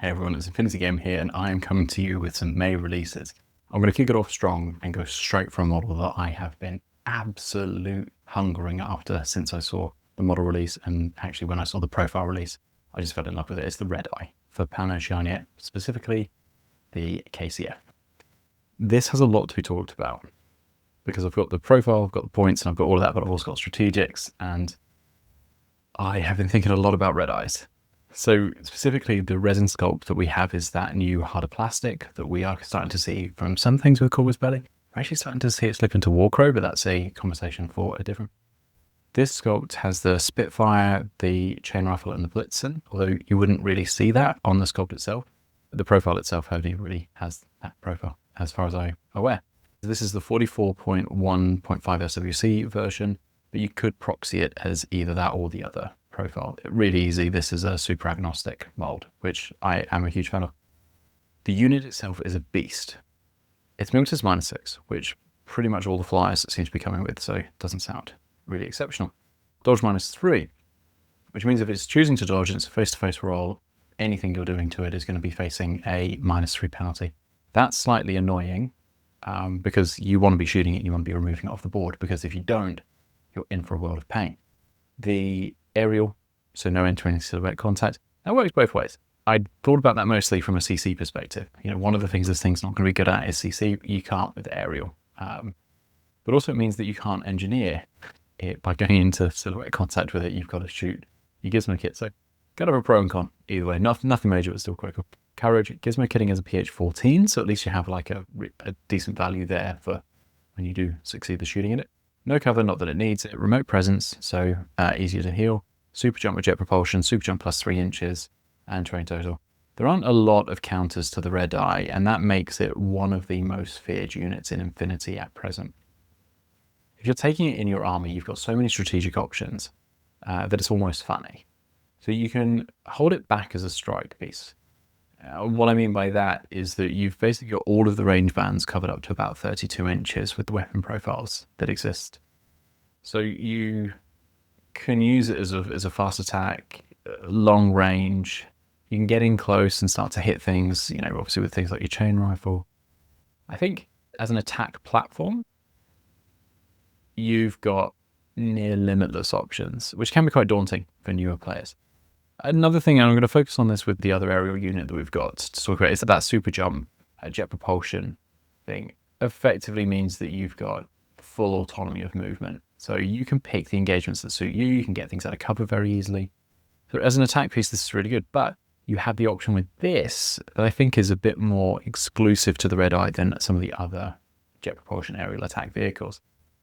Hey everyone, it's Infinity Game here, and I am coming to you with some May releases. I'm going to kick it off strong and go straight for a model that I have been absolute hungering after since I saw the model release, and actually when I saw the profile release, I just fell in love with it. It's the Red Eye for Pano Shiny, specifically the KCF. This has a lot to be talked about because I've got the profile, I've got the points, and I've got all of that, but I've also got strategics, and I have been thinking a lot about Red Eyes. So specifically, the resin sculpt that we have is that new harder plastic that we are starting to see from some things with Corvus Belli. We're actually starting to see it slip into Warcrow, but that's a conversation for a different. This sculpt has the Spitfire, the Chain Rifle, and the Blitzen, although you wouldn't really see that on the sculpt itself. The profile itself only really has that profile, as far as I'm aware. This is the 44.1.5 SWC version, but you could proxy it as either that or the other profile. Really easy. This is a super agnostic mold, which I am a huge fan of. The unit itself is a beast. It's Miltus -6, which pretty much all the flyers seem to be coming with, so it doesn't sound really exceptional. Dodge -3, which means if it's choosing to dodge and it's a face-to-face roll, anything you're doing to it is going to be facing a -3 penalty. That's slightly annoying because you want to be shooting it, you want to be removing it off the board, because if you don't, you're in for a world of pain. The aerial, so no end-to-end silhouette contact, that works both ways. I thought about that mostly from a CC perspective. You know, one of the things this thing's not going to be good at is CC. You can't with aerial. But also it means that you can't engineer it by going into silhouette contact with it. You've got to shoot your gizmo kit. So kind of a pro and con either way. Nothing major, but still quite cool. Courage, gizmo kitting is a PH14, so at least you have like a decent value there for when you do succeed the shooting in it. No cover, not that it needs it. Remote presence, so easier to heal. Super jump with jet propulsion, super jump +3 inches, and terrain total. There aren't a lot of counters to the Red Eye, and that makes it one of the most feared units in Infinity at present. If you're taking it in your army, you've got so many strategic options that it's almost funny. So you can hold it back as a strike piece. What I mean by that is that you've basically got all of the range bands covered up to about 32 inches with the weapon profiles that exist. So you can use it as a fast attack, long range. You can get in close and start to hit things, you know, obviously with things like your chain rifle. I think as an attack platform, you've got near limitless options, which can be quite daunting for newer players. Another thing, and I'm going to focus on this with the other aerial unit that we've got to talk about, is that super jump jet propulsion thing effectively means that you've got full autonomy of movement. So you can pick the engagements that suit you. You can get things out of cover very easily. So as an attack piece, this is really good. But you have the option with this that I think is a bit more exclusive to the Red Eye than some of the other jet propulsion aerial attack vehicles.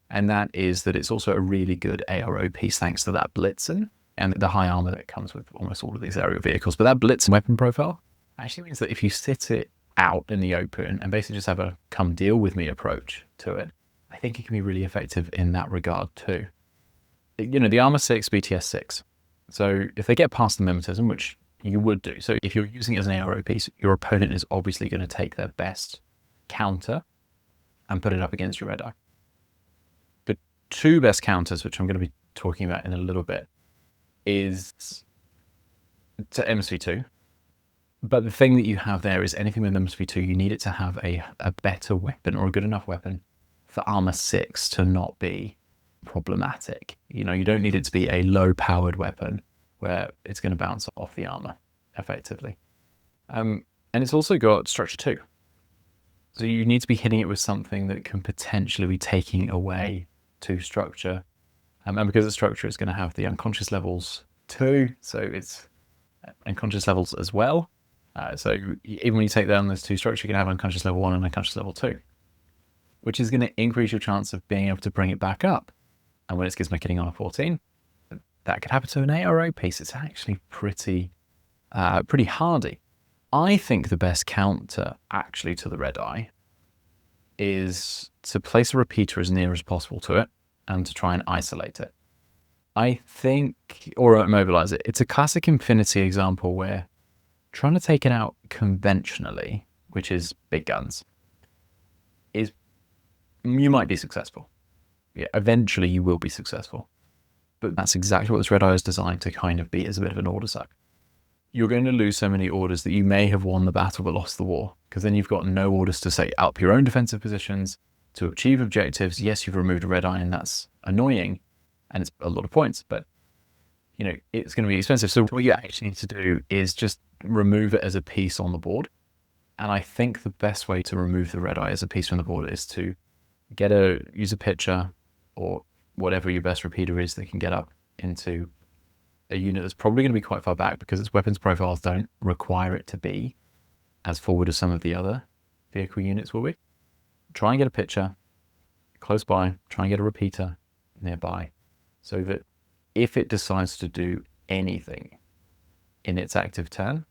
And that is that it's also a really good ARO piece thanks to that Blitzen and the high armor that comes with almost all of these aerial vehicles. But that Blitzen weapon profile actually means that if you sit it out in the open and basically just have a come deal with me approach to it, I think it can be really effective in that regard too. You know, the armor 6, BTS 6. So if they get past the mimetism, which you would do, so if you're using it as an ARO piece, your opponent is obviously going to take their best counter and put it up against your Red Eye. The two best counters, which I'm going to be talking about in a little bit, is to MSV2. But the thing that you have there is anything with MSV2, you need it to have a better weapon or a good enough weapon for armor 6 to not be problematic. You know, you don't need it to be a low-powered weapon where it's going to bounce off the armor effectively. And it's also got structure 2. So you need to be hitting it with something that can potentially be taking away 2 structure. And because the structure is going to have the unconscious levels too, so it's unconscious levels as well. So even when you take down those 2 structures, you can have unconscious level 1 and unconscious level 2, which is going to increase your chance of being able to bring it back up. And when it's gizmo kitting on a 14, that could happen to an ARO piece. It's actually pretty hardy. I think the best counter actually to the Red Eye is to place a repeater as near as possible to it and to try and isolate it. I think, or immobilize it. It's a classic Infinity example where trying to take it out conventionally, which is big guns, is you might be successful. Yeah, eventually you will be successful. But that's exactly what this Red Eye is designed to kind of be, as a bit of an order suck. you're going to lose so many orders that you may have won the battle but lost the war, because then you've got no orders to set up your own defensive positions, to achieve objectives. Yes, you've removed a red eye, and that's annoying, and it's a lot of points, but it's going to be expensive. So what you actually need to do is just remove it as a piece on the board. And I think the best way to remove the red eye as a piece from the board is to use a pitcher or whatever your best repeater is that can get up into a unit that's probably going to be quite far back, because its weapons profiles don't require it to be as forward as some of the other vehicle units will be. Try and get a pitcher close by, try and get a repeater nearby, so that if it decides to do anything in its active turn,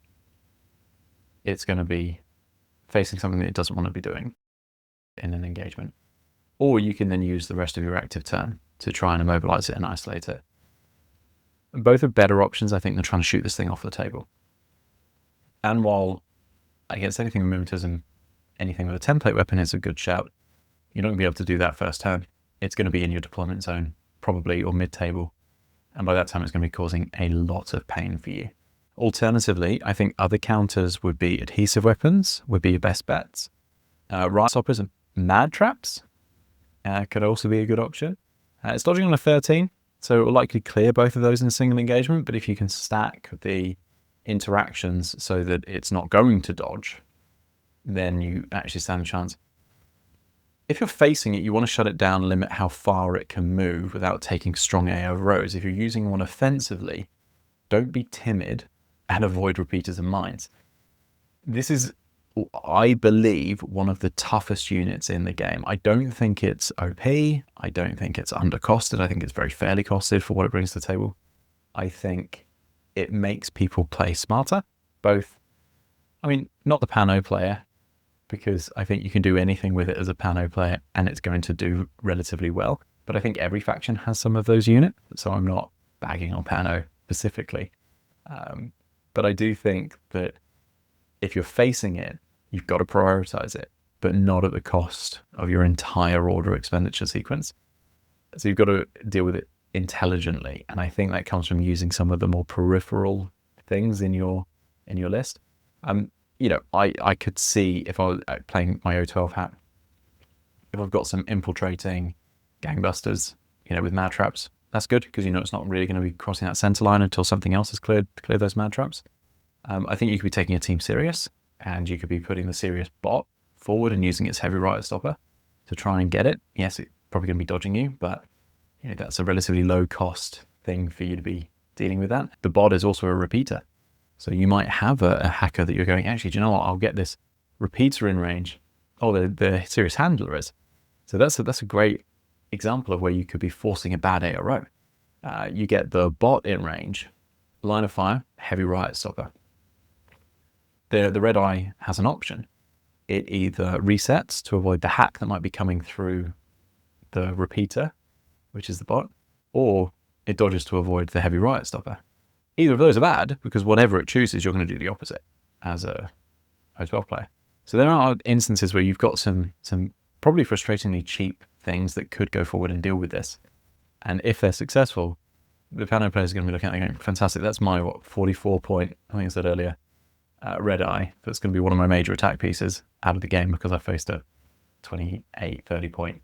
it's going to be facing something that it doesn't want to be doing in an engagement. Or you can then use the rest of your active turn to try and immobilize it and isolate it. Both are better options, I think, than trying to shoot this thing off the table. And while against anything with mimetism, anything with a template weapon is a good shout, you're not going to be able to do that first turn. It's going to be in your deployment zone, probably, or mid-table. And by that time, it's going to be causing a lot of pain for you. Alternatively, I think other counters would be adhesive weapons, would be your best bets. Riot stoppers and mad traps could also be a good option. It's dodging on a 13, so it will likely clear both of those in a single engagement, but if you can stack the interactions so that it's not going to dodge, then you actually stand a chance. If you're facing it, you want to shut it down, limit how far it can move without taking strong AO rows. If you're using one offensively, don't be timid and avoid repeaters and mines. This is, I believe, one of the toughest units in the game. I don't think it's OP. I don't think it's undercosted. I think it's very fairly costed for what it brings to the table. I think it makes people play smarter, both, not the Pano player, because I think you can do anything with it as a Pano player and it's going to do relatively well. But I think every faction has some of those units, so I'm not bagging on Pano specifically. But I do think that if you're facing it, you've got to prioritize it, but not at the cost of your entire order expenditure sequence. So you've got to deal with it intelligently. And I think that comes from using some of the more peripheral things in your list. I could see, if I was playing my O12 hat, if I've got some infiltrating gangbusters, with mad traps, that's good, because it's not really going to be crossing that center line until something else is cleared to clear those mad traps. I think you could be taking a team serious, and you could be putting the serious bot forward and using its heavy riot stopper to try and get it. Yes, it's probably going to be dodging you, but that's a relatively low cost thing for you to be dealing with that. The bot is also a repeater. So you might have a hacker that you're going, actually, do you know what? I'll get this repeater in range. Oh, the serious handler is. So that's a great example of where you could be forcing a bad ARO. You get the bot in range, line of fire, heavy riot stopper. The red eye has an option. It either resets to avoid the hack that might be coming through the repeater, which is the bot, or it dodges to avoid the heavy riot stopper. Either of those are bad, because whatever it chooses, you're going to do the opposite as a O12 player. So there are instances where you've got some probably frustratingly cheap things that could go forward and deal with this. And if they're successful, the Pano players are going to be looking at it going, fantastic, that's my 44 point, I think I said earlier, red eye. That's going to be one of my major attack pieces out of the game, because I faced a 28, 30 point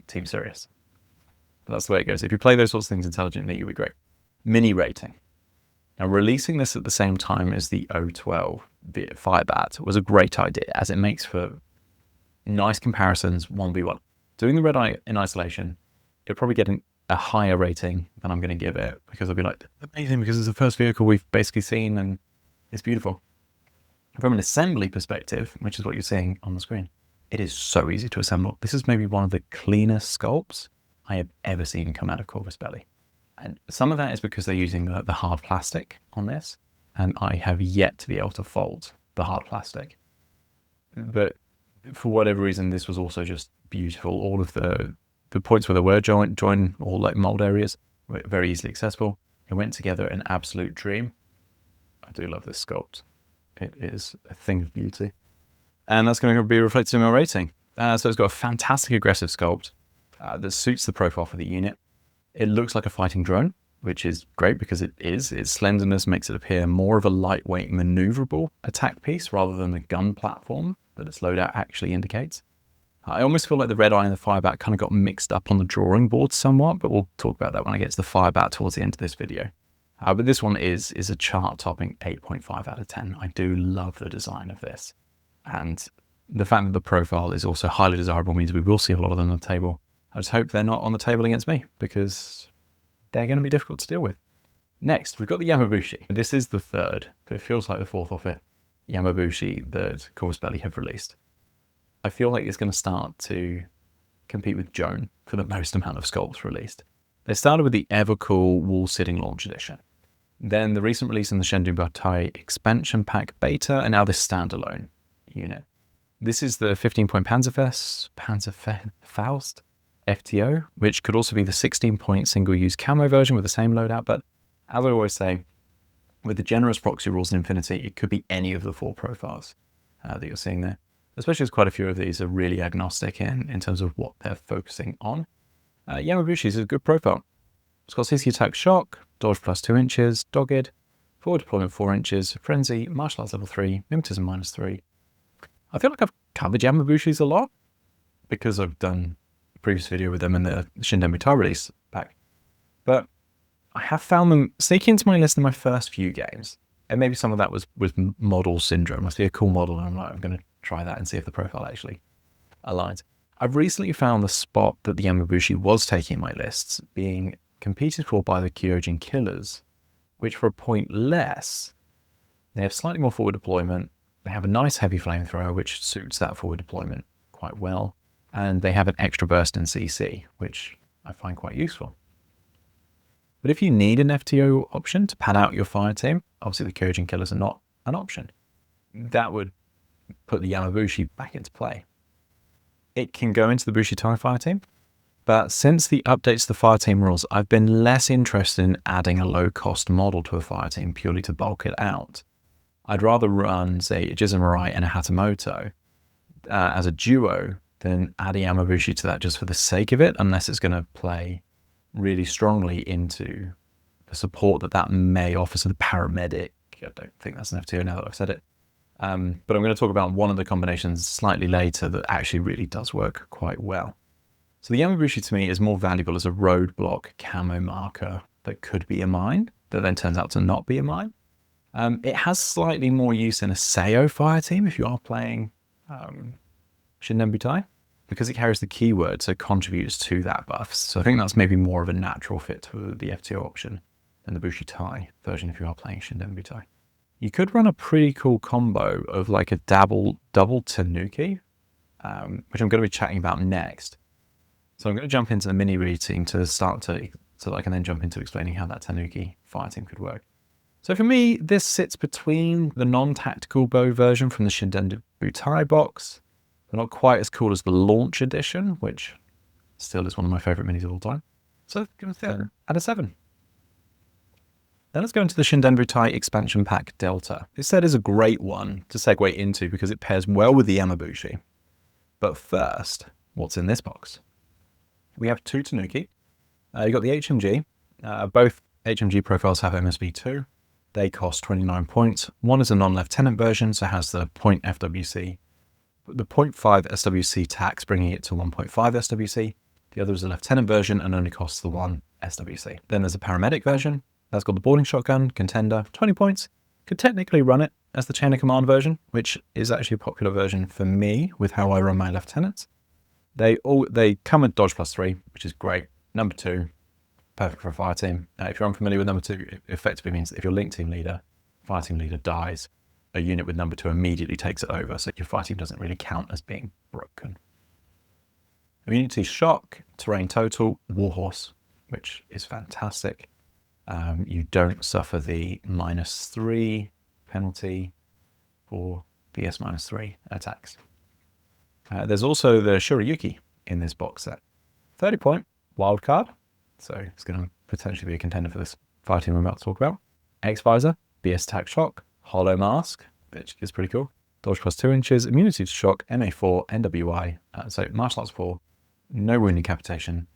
team serious. But that's the way it goes. If you play those sorts of things intelligently, you'll be great. Mini rating. Now, releasing this at the same time as the O12 Firebat was a great idea, as it makes for nice comparisons 1v1. Doing the red eye in isolation, it'll probably get a higher rating than I'm going to give it, because I'll be like, amazing, because it's the first vehicle we've basically seen and it's beautiful. From an assembly perspective, which is what you're seeing on the screen, it is so easy to assemble. This is maybe one of the cleanest sculpts I have ever seen come out of Corvus Belli. And some of that is because they're using the hard plastic on this, and I have yet to be able to fault the hard plastic. But for whatever reason, this was also just beautiful. All of the points where there were join all like mold areas were very easily accessible. It went together an absolute dream. I do love this sculpt. It is a thing of beauty. And that's going to be reflected in my rating. So it's got a fantastic aggressive sculpt that suits the profile for the unit. It looks like a fighting drone, which is great because it is. Its slenderness makes it appear more of a lightweight, maneuverable attack piece rather than the gun platform that its loadout actually indicates. I almost feel like the red eye and the firebat kind of got mixed up on the drawing board somewhat, but we'll talk about that when I get to the firebat towards the end of this video. But this one is a chart-topping 8.5 out of 10. I do love the design of this. And the fact that the profile is also highly desirable means we will see a lot of them on the table. I just hope they're not on the table against me, because they're going to be difficult to deal with. Next, we've got the Yamabushi. This is the third, but it feels like the fourth or fifth Yamabushi that Corvus Belli have released. I feel like it's going to start to compete with Joan for the most amount of sculpts released. They started with the ever-cool wall-sitting launch edition. Then the recent release in the Shindenbutai expansion pack beta, and now this standalone unit. This is the 15-point Panzerfaust FTO, which could also be the 16-point single-use camo version with the same loadout, but as I always say, with the generous proxy rules in Infinity, it could be any of the four profiles that you're seeing there. Especially as quite a few of these are really agnostic in terms of what they're focusing on. Yamabushi is a good profile. It's got 60 attack shock, dodge plus 2 inches, dogged, forward deployment 4 inches, frenzy, martial arts level 3, mimetism -3. I feel like I've covered Yamabushis a lot because I've done a previous video with them in the Shindenbutai release pack. But I have found them sneaking into my list in my first few games. And maybe some of that was model syndrome. I see a cool model and I'm like, I'm going to try that and see if the profile actually aligns. I've recently found the spot that the Yamabushi was taking in my lists being competed for by the Kyojin Killers, which for a point less, they have slightly more forward deployment. They have a nice heavy flamethrower, which suits that forward deployment quite well. And they have an extra burst in CC, which I find quite useful. But if you need an FTO option to pad out your fire team, obviously the Kyojin Killers are not an option. That would put the Yamabushi back into play. It can go into the Bushitai fire team, but since the updates to the fire team rules, I've been less interested in adding a low-cost model to a fire team purely to bulk it out. I'd rather run, say, a Jizumarai and a Hatamoto as a duo than add a Yamabushi to that just for the sake of it, unless it's going to play really strongly into the support that may offer to the paramedic. I don't think that's an FTO now that I've said it. But I'm going to talk about one of the combinations slightly later that actually really does work quite well. So the Yamabushi to me is more valuable as a roadblock camo marker that could be a mine, that then turns out to not be a mine. It has slightly more use in a Seo fire team if you are playing Shindenbutai, because it carries the keyword, so contributes to that buff. So I think that's maybe more of a natural fit to the FTO option than the Bushitai version if you are playing Shindenbutai. You could run a pretty cool combo of like a double Tanuki, which I'm going to be chatting about next. So I'm going to jump into the mini routine to start so that I can then jump into explaining how that Tanuki fire team could work. So for me, this sits between the non-tactical bow version from the Shindenbutai box, but not quite as cool as the launch edition, which still is one of my favorite minis of all time. So give it a 7. Then let's go into the Shindenbutai expansion pack Delta. This set is a great one to segue into because it pairs well with the Yamabushi. But first, what's in this box? We have 2 Tanuki. You've got the HMG. Both HMG profiles have MSV2. They cost 29 points. One is a non-lieutenant version, so it has the 0.5 FWC. The 0.5 SWC tax, bringing it to 1.5 SWC. The other is a lieutenant version and only costs the 1 SWC. Then there's a paramedic version. That's got the boarding shotgun, contender, 20 points. Could technically run it as the chain of command version, which is actually a popular version for me with how I run my lieutenants. They come with dodge +3, which is great. Number 2, perfect for a fire team. If you're unfamiliar with number 2, it effectively means that if your link team leader, fire team leader dies, a unit with number 2 immediately takes it over, so your fire team doesn't really count as being broken. Immunity shock, terrain total, warhorse, which is fantastic. You don't suffer the -3 penalty for BS -3 attacks. There's also the Shuriyuki in this box set. 30 point wild card, so it's going to potentially be a contender for this fire team I'm about to talk about. X-Visor, BS attack shock, hollow mask, which is pretty cool. Dodge +2 inches, immunity to shock, MA4, NWI, so martial arts 4, no wound decapitation,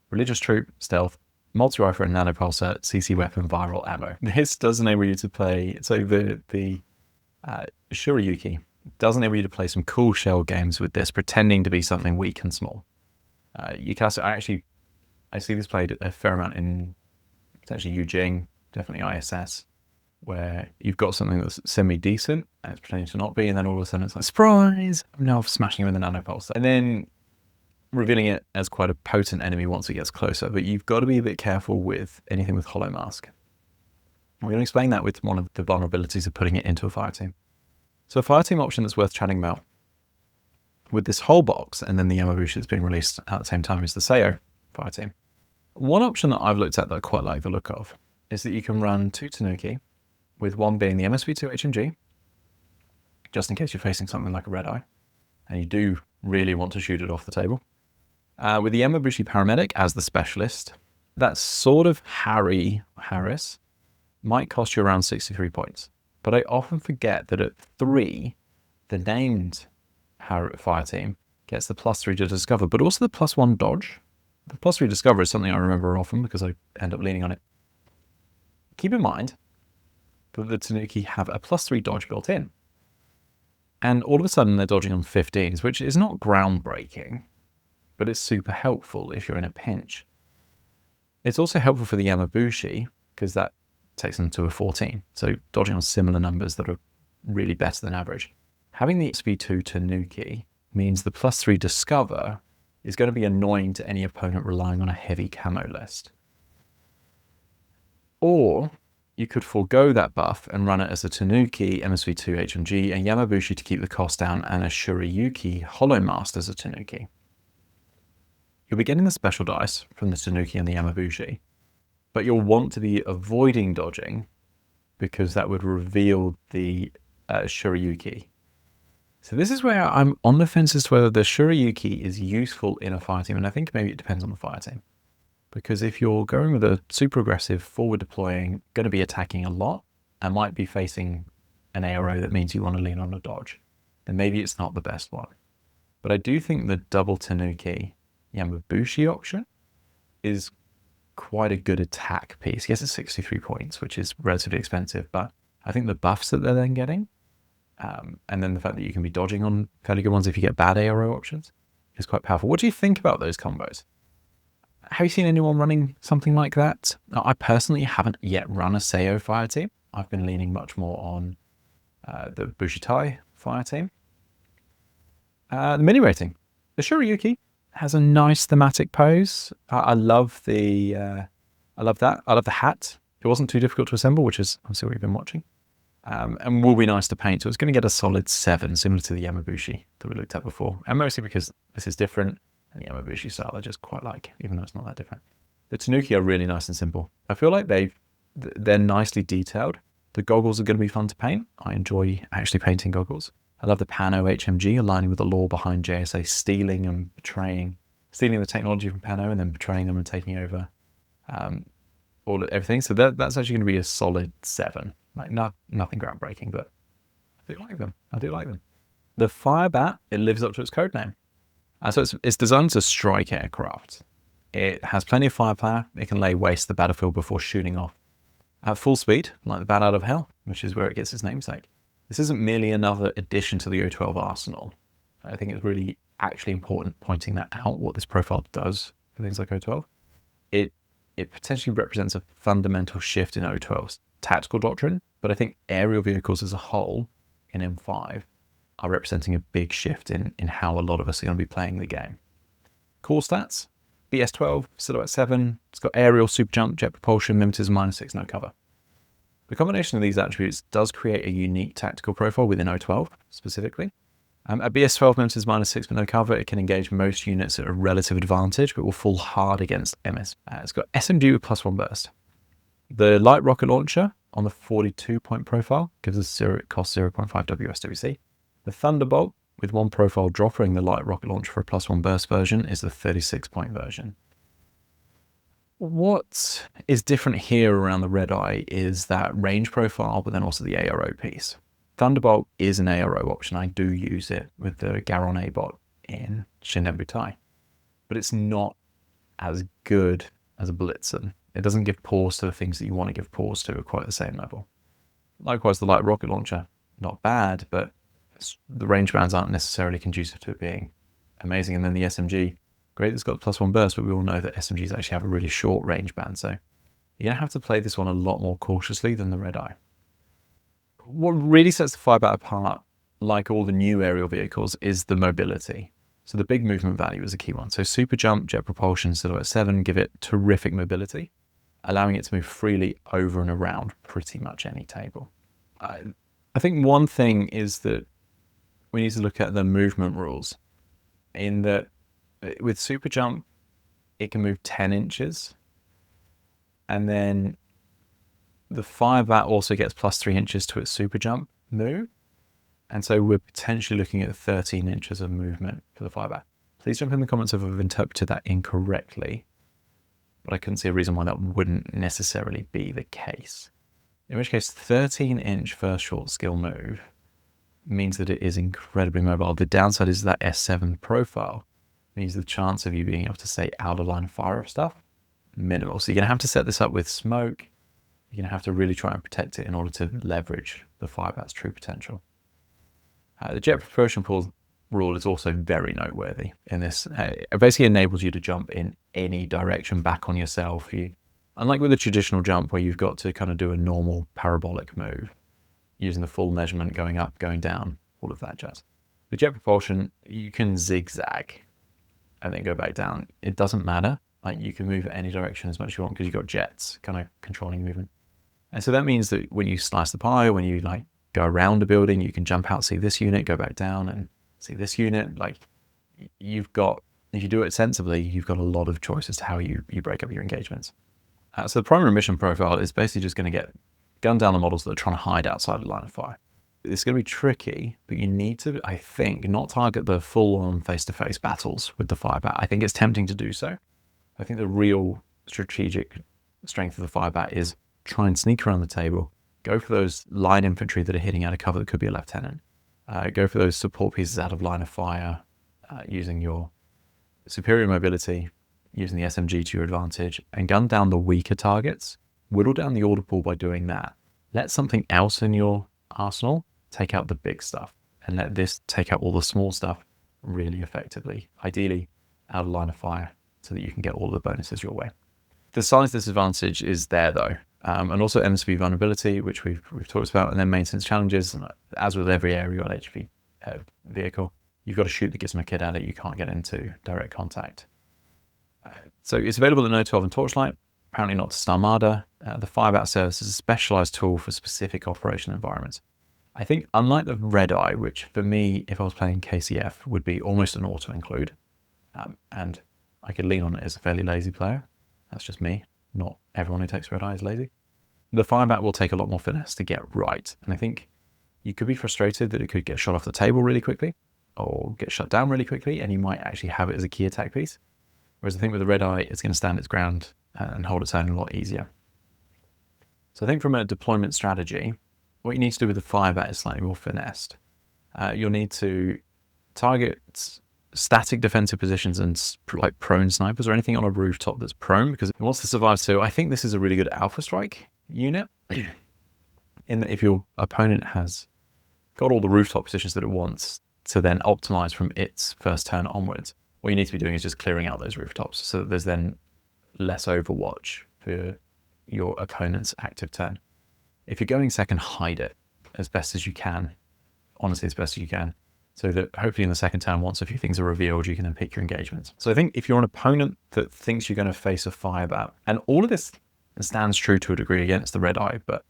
religious troop, stealth, multi-rifle and nanopulsar, CC weapon, viral ammo. This does enable you to play, so the Shuriyuki does enable you to play some cool shell games with this, pretending to be something weak and small. You can also, I see this played a fair amount in potentially Yujing, definitely ISS, where you've got something that's semi-decent and it's pretending to not be, and then all of a sudden it's like, surprise, I'm now smashing him with a nanopulsar. And then revealing it as quite a potent enemy once it gets closer. But you've got to be a bit careful with anything with Hollow Mask. We're going to explain that with one of the vulnerabilities of putting it into a fire team. So a fire team option that's worth chatting about with this whole box, and then the Yamabushi that's being released at the same time, is the Seo fire team. One option that I've looked at that I quite like the look of is that you can run 2 Tanuki, with one being the MSV2 HMG, just in case you're facing something like a Red Eye, and you do really want to shoot it off the table. With the Yamabushi Paramedic as the specialist, that sort of Harris might cost you around 63 points. But I often forget that at 3, the named fire team gets the +3 to discover, but also the +1 dodge. The +3 discover is something I remember often because I end up leaning on it. Keep in mind that the Tanuki have a +3 dodge built in. And all of a sudden they're dodging on 15s, which is not groundbreaking, but it's super helpful if you're in a pinch. It's also helpful for the Yamabushi because that takes them to a 14. So dodging on similar numbers that are really better than average. Having the SV2 Tanuki means the +3 discover is going to be annoying to any opponent relying on a heavy camo list. Or you could forego that buff and run it as a Tanuki, MSV2 HMG, and Yamabushi to keep the cost down, and a Shuriyuki Hollow Mask as a Tanuki. You'll be getting the special dice from the Tanuki and the Yamabushi, but you'll want to be avoiding dodging because that would reveal the Shuriyuki. So this is where I'm on the fence as to whether the Shuriyuki is useful in a fire team, and I think maybe it depends on the fire team. Because if you're going with a super aggressive, forward deploying, going to be attacking a lot, and might be facing an ARO that means you want to lean on a dodge, then maybe it's not the best one. But I do think the double Tanuki Yamabushi option is quite a good attack piece. Yes, it's 63 points, which is relatively expensive, but I think the buffs that they're then getting, and then the fact that you can be dodging on fairly good ones if you get bad ARO options, is quite powerful. What do you think about those combos? Have you seen anyone running something like that? I personally haven't yet run a Seo fire team. I've been leaning much more on the Bushitai fire team. The mini rating. The Shuriyuki has a nice thematic pose. I love the, I love that. I love the hat. It wasn't too difficult to assemble, which is obviously what we've been watching. And will be nice to paint. So it's going to get a solid 7, similar to the Yamabushi that we looked at before. And mostly because this is different. And the Yamabushi style I just quite like, even though it's not that different. The Tanuki are really nice and simple. I feel like they're nicely detailed. The goggles are going to be fun to paint. I enjoy actually painting goggles. I love the Pano HMG aligning with the lore behind JSA, stealing the technology from Pano and then betraying them and taking over everything. So that's actually going to be a solid 7. Like nothing groundbreaking, but I do like them. The Firebat, it lives up to its code name. So it's designed to strike aircraft. It has plenty of firepower. It can lay waste the battlefield before shooting off at full speed, like the Bat Out of Hell, which is where it gets its namesake. This isn't merely another addition to the O12 arsenal. I think it's really actually important pointing that out, what this profile does for things like O12. It potentially represents a fundamental shift in O12's tactical doctrine, but I think aerial vehicles as a whole in M5 are representing a big shift in how a lot of us are going to be playing the game. Core stats, BS12, Silhouette 7, it's got aerial, super jump, jet propulsion, mimetism -6, no cover. The combination of these attributes does create a unique tactical profile within O12 specifically. At BS12, mimetism -6 but no cover, it can engage most units at a relative advantage, but will fall hard against MS. It's got SMG with +1 burst. The light rocket launcher on the 42-point profile gives us cost 0.5 WSWC. The Thunderbolt, with one profile dropping the light rocket launcher for a +1 burst version, is the 36-point version. What is different here around the Red Eye is that range profile, but then also the ARO piece. Thunderbolt is an ARO option. I do use it with the Garon A-bot in Shindenbutai, but it's not as good as a Blitzen It doesn't give pause to the things that you want to give pause to at quite the same level. Likewise, the light rocket launcher, not bad, but the range bands aren't necessarily conducive to it being amazing. And then the SMG, great, it's got +1 burst, but we all know that SMGs actually have a really short range band. So you're going to have to play this one a lot more cautiously than the Red Eye. What really sets the Firebat apart, like all the new aerial vehicles, is the mobility. So the big movement value is a key one. So super jump, jet propulsion, Silhouette 7 give it terrific mobility, allowing it to move freely over and around pretty much any table. I think one thing is that we need to look at the movement rules, in that with super jump, it can move 10 inches. And then the Firebat also gets +3 inches to its super jump move. And so we're potentially looking at 13 inches of movement for the Firebat. Please jump in the comments if I've interpreted that incorrectly, but I couldn't see a reason why that wouldn't necessarily be the case. In which case, 13-inch first short skill move means that it is incredibly mobile. The downside is that S7 profile means the chance of you being able to stay out of line of fire of stuff, minimal. So you're going to have to set this up with smoke. You're going to have to really try and protect it in order to leverage the Firebat's true potential. The jet propulsion pool rule is also very noteworthy in this. It basically enables you to jump in any direction back on yourself. Unlike with a traditional jump where you've got to kind of do a normal parabolic move, using the full measurement, going up, going down, all of that jazz. The jet propulsion, you can zigzag and then go back down. It doesn't matter. Like, you can move any direction as much as you want because you've got jets kind of controlling movement. And so that means that when you slice the pie, when you like go around a building, you can jump out, see this unit, go back down and see this unit. Like, you've got, if you do it sensibly, you've got a lot of choices to how you break up your engagements. So the primary mission profile is basically just going to get gun down the models that are trying to hide outside the line of fire. It's going to be tricky, but you need to, I think, not target the full-on face-to-face battles with the Firebat. I think it's tempting to do so. I think the real strategic strength of the Firebat is try and sneak around the table, go for those line infantry that are hitting out of cover that could be a lieutenant, go for those support pieces out of line of fire, using your superior mobility, using the SMG to your advantage, and gun down the weaker targets. Whittle down the order pool by doing that. Let something else in your arsenal take out the big stuff, and let this take out all the small stuff really effectively, ideally out of line of fire, so that you can get all of the bonuses your way. The size disadvantage is there though, and also MSV vulnerability, which we've talked about, and then maintenance challenges. And as with every aerial HP vehicle, you've got to shoot the gizmo kit at it. You can't get into direct contact. So it's available at No 12 and Torchlight, apparently not to Starmada. The Firebat service is a specialized tool for specific operation environments. I think unlike the Red Eye, which for me, if I was playing KCF, would be almost an auto include, and I could lean on it as a fairly lazy player. That's just me. Not everyone who takes Red Eye is lazy. The Firebat will take a lot more finesse to get right. And I think you could be frustrated that it could get shot off the table really quickly or get shut down really quickly, and you might actually have it as a key attack piece. Whereas I think with the Red Eye, it's going to stand its ground and hold its own a lot easier. So I think from a deployment strategy, what you need to do with the Firebat is slightly more finessed. You'll need to target static defensive positions and like prone snipers or anything on a rooftop that's prone, because it wants to survive. So I think this is a really good alpha strike unit, in that if your opponent has got all the rooftop positions that it wants to then optimize from its first turn onwards, what you need to be doing is just clearing out those rooftops so that there's then less overwatch for your opponent's active turn. If you're going second, hide it as best as you can, honestly as best as you can, so that hopefully in the second turn, once a few things are revealed, you can then pick your engagements. So I think if you're an opponent that thinks you're going to face a Firebat, and all of this stands true to a degree against the Red Eye, but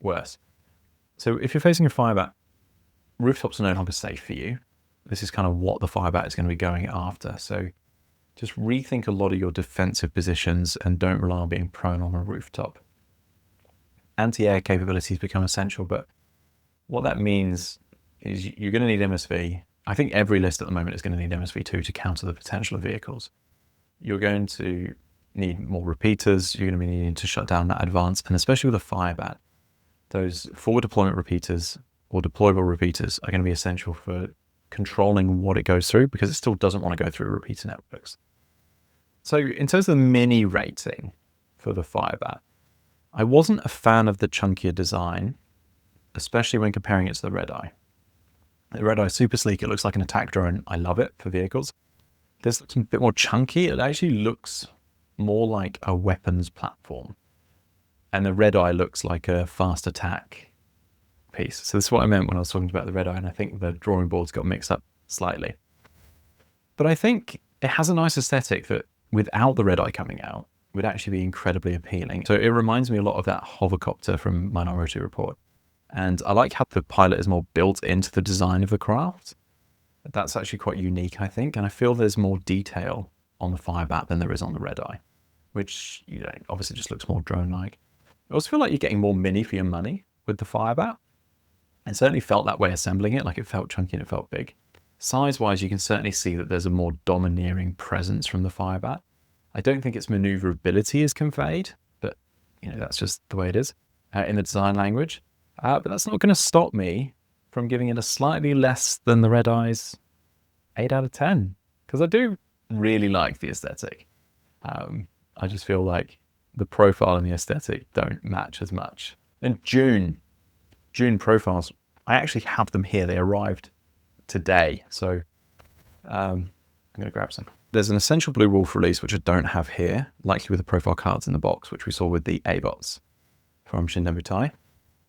worse. So if you're facing a Firebat, rooftops are no longer safe for you. This is kind of what the Firebat is going to be going after. So just rethink a lot of your defensive positions and don't rely on being prone on a rooftop. Anti-air capabilities become essential, but what that means is you're going to need MSV. I think every list at the moment is going to need MSV2 to counter the potential of vehicles. You're going to need more repeaters. You're going to be needing to shut down that advance, and especially with a Firebat, those forward deployment repeaters or deployable repeaters are going to be essential for controlling what it goes through, because it still doesn't want to go through repeater networks. So in terms of the mini rating for the Firebat. I wasn't a fan of the chunkier design, especially when comparing it to the Red Eye. The Red Eye is super sleek. It looks like an attack drone. I love it for vehicles. This looks a bit more chunky. It actually looks more like a weapons platform. And the Red Eye looks like a fast attack piece. So this is what I meant when I was talking about the Red Eye, and I think the drawing boards got mixed up slightly. But I think it has a nice aesthetic that without the Red Eye coming out would actually be incredibly appealing. So it reminds me a lot of that hovercopter from Minority Report. And I like how the pilot is more built into the design of the craft. That's actually quite unique, I think. And I feel there's more detail on the Firebat than there is on the Red Eye, which, you know, obviously just looks more drone-like. I also feel like you're getting more mini for your money with the Firebat. It certainly felt that way assembling it, like it felt chunky and it felt big. Size-wise, you can certainly see that there's a more domineering presence from the Firebat. I don't think its maneuverability is conveyed, but, you know, that's just the way it is in the design language. But that's not going to stop me from giving it a slightly less than the Red Eye's 8 out of 10, because I do really like the aesthetic. I just feel like the profile and the aesthetic don't match as much. And June profiles, I actually have them here. They arrived today, so I'm going to grab some. There's an Essential Blue Wolf release, which I don't have here, likely with the profile cards in the box, which we saw with the A-Bots from Shindenbutai.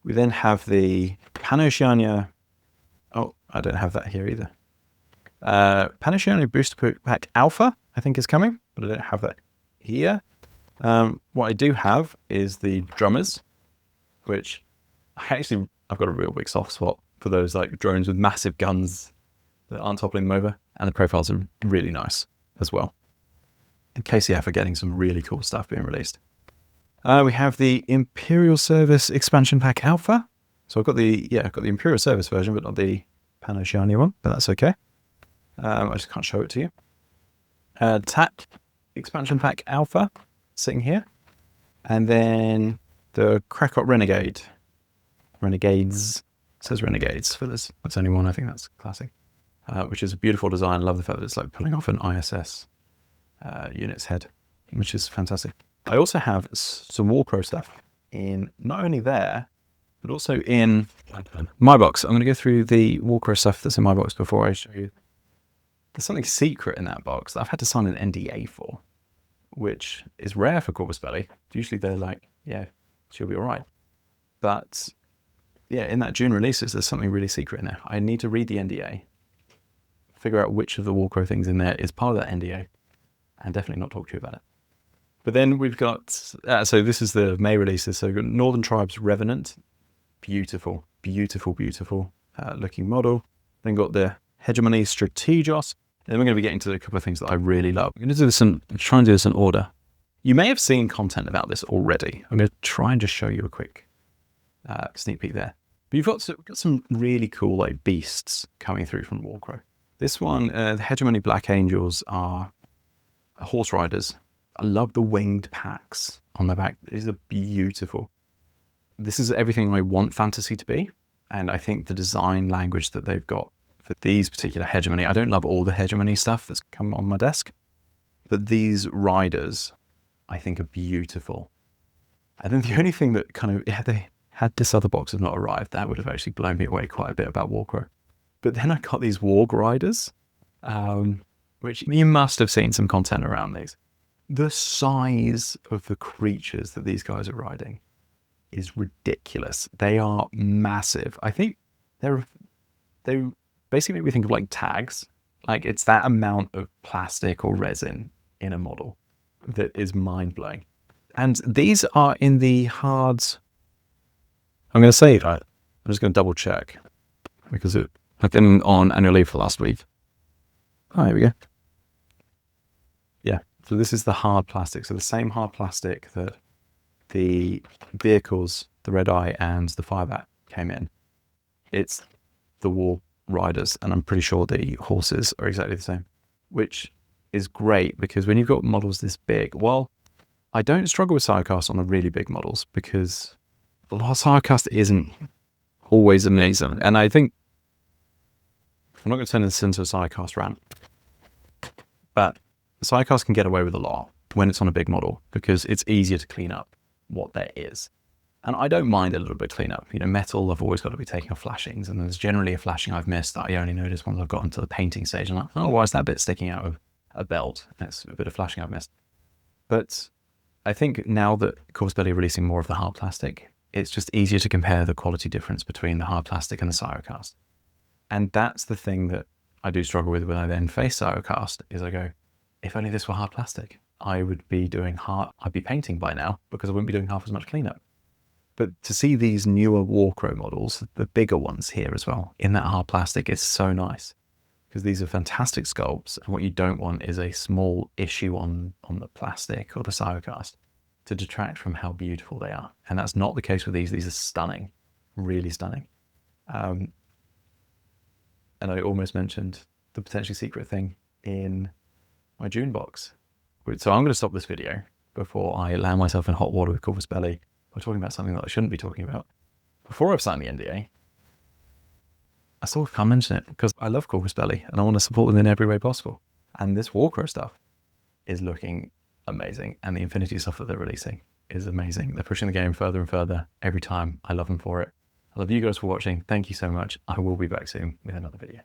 We then have the Pano. Oh, I don't have that here either. Pano Booster Pack Alpha, I think, is coming, but I don't have that here. What I do have is the Drummers, which I've got a real big soft spot for those like drones with massive guns that aren't toppling them over, and the profiles are really nice as well. And KCF are getting some really cool stuff being released. We have the Imperial Service Expansion Pack Alpha. So I've got the Imperial Service version, but not the Pano one, but that's okay. I just can't show it to you. TAC Expansion Pack Alpha, sitting here. And then the Krakot Renegades. It says Renegades, but that's only one. I think that's classic. Which is a beautiful design. I love the fact that it's like pulling off an ISS unit's head, which is fantastic. I also have some Warcrow stuff in not only there, but also in my box. I'm going to go through the Warcrow stuff that's in my box before I show you. There's something secret in that box that I've had to sign an NDA for, which is rare for Corvus Belli. Usually they're like, yeah, she'll be all right. But yeah, in that June releases, there's something really secret in there. I need to read the NDA, figure out which of the Warcrow things in there is part of that NDA, and definitely not talk to you about it. But then we've got, so this is the May releases. So we've got Northern Tribes Revenant. Beautiful, beautiful, beautiful looking model. Then got the Hegemony Strategos. And then we're going to be getting to a couple of things that I really love. I'm going to do this try and do this in order. You may have seen content about this already. I'm going to try and just show you a quick sneak peek there. But we've got some really cool like beasts coming through from Warcrow. This one, the Hegemony Black Angels are horse riders. I love the winged packs on the back. These are beautiful. This is everything I want fantasy to be. And I think the design language that they've got for these particular Hegemony, I don't love all the Hegemony stuff that's come on my desk, but these riders I think are beautiful. And then the only thing that kind of, had this other box have not arrived, that would have actually blown me away quite a bit about Warcrow. But then I got these Warg Riders, which you must have seen some content around these. The size of the creatures that these guys are riding is ridiculous. They are massive. I think they basically make me think of like tags. Like it's that amount of plastic or resin in a model that is mind-blowing. And these are in the hards. I'm going to say that. I'm just going to double check because I've been on annual leave for last week. Oh, here we go. Yeah. So this is the hard plastic. So the same hard plastic that the vehicles, the Red Eye and the Firebat came in. It's the War Riders, and I'm pretty sure the horses are exactly the same, which is great because when you've got models this big, well, I don't struggle with sidecast on the really big models because the sidecast isn't always amazing. And I think I'm not going to turn this into a sidecast rant, but the sidecast can get away with a lot when it's on a big model, because it's easier to clean up what there is. And I don't mind a little bit of cleanup. You know, metal, I've always got to be taking off flashings, and there's generally a flashing I've missed that I only notice once I've gotten to the painting stage. And I'm like, oh, why is that bit sticking out of a belt? That's a bit of flashing I've missed. But I think now that Corvus Belli are releasing more of the hard plastic, it's just easier to compare the quality difference between the hard plastic and the Cyrocast. And that's the thing that I do struggle with when I then face Cyrocast, is I go, if only this were hard plastic, I would be doing I'd be painting by now, because I wouldn't be doing half as much cleanup. But to see these newer Warcrow models, the bigger ones here as well, in that hard plastic is so nice, because these are fantastic sculpts, and what you don't want is a small issue on the plastic or the Cyrocast to detract from how beautiful they are. And that's not the case with these. These are stunning, really stunning. And I almost mentioned the potentially secret thing in my June box. So I'm going to stop this video before I land myself in hot water with Corvus Belli by talking about something that I shouldn't be talking about. Before I've signed the NDA, I still can't mention it because I love Corvus Belli and I want to support them in every way possible. And this Warcrow stuff is looking amazing, and the Infinity stuff that they're releasing is amazing. They're pushing the game further and further every time. I love them for it. I love you guys for watching. Thank you so much. I will be back soon with another video.